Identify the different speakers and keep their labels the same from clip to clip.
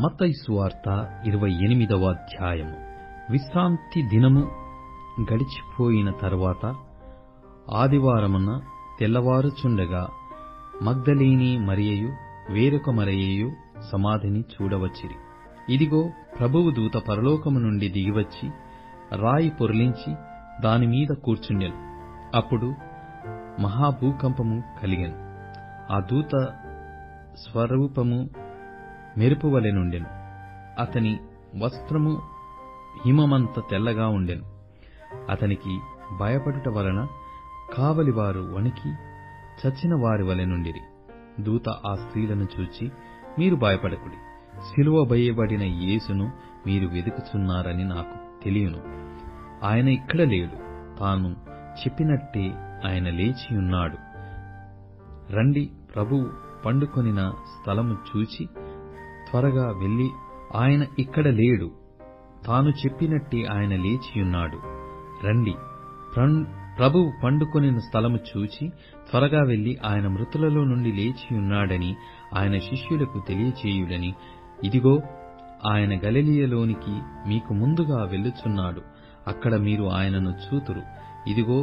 Speaker 1: మత్తయి సువార్త 28వ అధ్యాయము. విశ్రాంతి దినము గడిచిపోయిన తరువాత ఆదివారమున తెల్లవారుచుండగా మగ్దలేని మరియయు వేరొక మరియయు సమాధిని చూడవచ్చిరి. ఇదిగో, ప్రభువు దూత పరలోకము నుండి దిగివచ్చి రాయి పొర్లించి దానిమీద కూర్చుండెను. అప్పుడు మహాభూకంపము కలిగెను. ఆ దూత స్వరూపము మెరుపువలె నుండెను. అతని వస్త్రము హిమమంత తెల్లగా ఉండెను. అతనికి భయపడుట వలన కావలివారు వణికి చచ్చిన వారి వలె నుండిరి. దూత ఆ స్త్రీలను చూచి, మీరు భయపడకుడి, సిలువ వేయబడిన యేసును మీరు వెదుకుచున్నారని నాకు తెలియను. ఆయన ఇక్కడ లేడు, తాను చెప్పినట్టే ఆయన లేచియున్నాడు. రండి, ప్రభువు పండుకొనిన స్థలము చూచి త్వరగా వెళ్ళి, ఆయన ఇక్కడ లేడు, తాను చెప్పినట్టే ఆయన లేచియున్నాడు. రండి, ప్రభువు పండుకొనిన స్థలము చూచి త్వరగా వెళ్ళి ఆయన మృతులలో నుండి లేచియున్నాడని ఆయన శిష్యులకు తెలియచేయుడని. ఇదిగో, ఆయన గలిలయలోనికి మీకు ముందుగా వెళ్ళుచున్నాడు, అక్కడ మీరు ఆయనను చూతురు. ఇదిగో,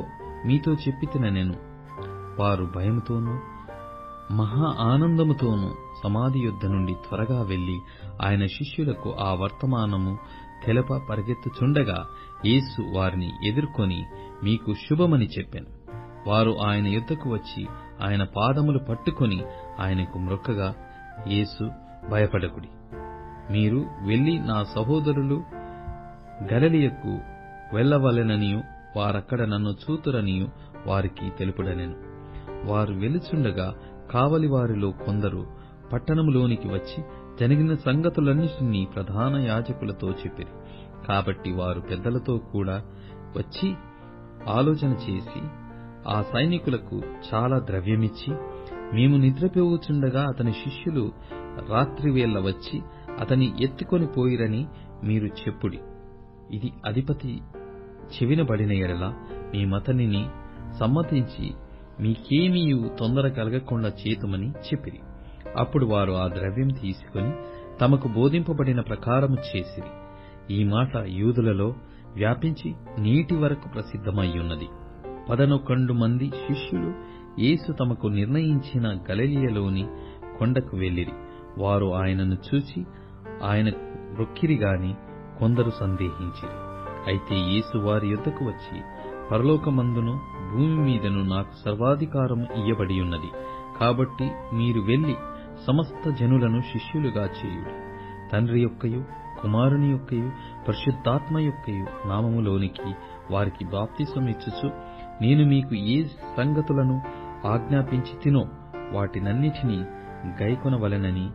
Speaker 1: మీతో చెప్పితినెను. వారు భయముతోనూ మహా ఆనందముతోనూ సమాధి యొద్ద నుండి త్వరగా వెళ్లి ఆయన శిష్యులకు ఆ వర్తమానము తెలప పరిగెత్తుచుండగా యేసు వారిని ఎదుర్కొని, మీకు శుభమని చెప్పెను. వారు ఆయన యొద్దకు వచ్చి ఆయన పాదములు పట్టుకొని ఆయనకు మ్రొక్కగా, యేసు, భయపడకుడి, మీరు వెళ్లి నా సహోదరులు గలిలయకు వెళ్ళవలెననియు వారక్కడ నన్ను చూతురనియు వారికి తెలుపుడనెను. వారు వెలుచుండగా కావలివారిలో కొందరు పట్టణములోనికి వచ్చి జరిగిన సంగతులన్నిటినీ ప్రధాన యాజకులతో చెప్పిరి. కాబట్టి వారు పెద్దలతో కూడా వచ్చి ఆలోచన చేసి ఆ సైనికులకు చాలా ద్రవ్యమిచ్చి, మేము నిద్రపోవుచుండగా అతని శిష్యులు రాత్రివేళ వచ్చి అతని ఎత్తుకొని పోయిరని మీరు చెప్పుడి. ఇది అధిపతి చెవినబడిన ఎడల మేమతనిని సమ్మతించి మీకేమీయు తొందర కలగకుండా చేతుమని చెప్పిరి. అప్పుడు వారు ఆ ద్రవ్యం తీసుకుని తమకు బోధింపబడిన ప్రకారము చేసిరి. ఈ మాట యూదులలో వ్యాపించి నేటి వరకు ప్రసిద్ధమయ్యున్నది. 11 మంది శిష్యులు యేసు తమకు నిర్ణయించిన గలిలయలోని కొండకు వెళ్ళిరి. వారు ఆయనను చూచి ఆయనకు మ్రొక్కిరిగాని కొందరు సందేహించిరి. అయితే యేసు వారి యొద్దకు వచ్చి, పరలోకమందును భూమి మీదను నాకు సర్వాధికారం ఇయ్యబడి ఉన్నది. కాబట్టి మీరు వెళ్లి సమస్త జనులను శిష్యులుగా చేయుడి. తండ్రి యొక్కయు కుమారుని యొక్కయు పరిశుద్ధాత్మ యొక్కయు నామములోనికి వారికి బాప్తిసమిచ్చుచు, నేను మీకు ఏ సంగతులను ఆజ్ఞాపించితినో వాటినన్నిటినీ గైకొనవలెనని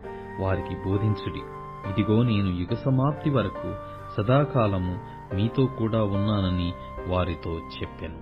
Speaker 1: వారికి బోధించుడి. ఇదిగో, నేను యుగ సమాప్తి వరకు సదాకాలము మీతో కూడా ఉన్నానని వారితో చెప్పెను.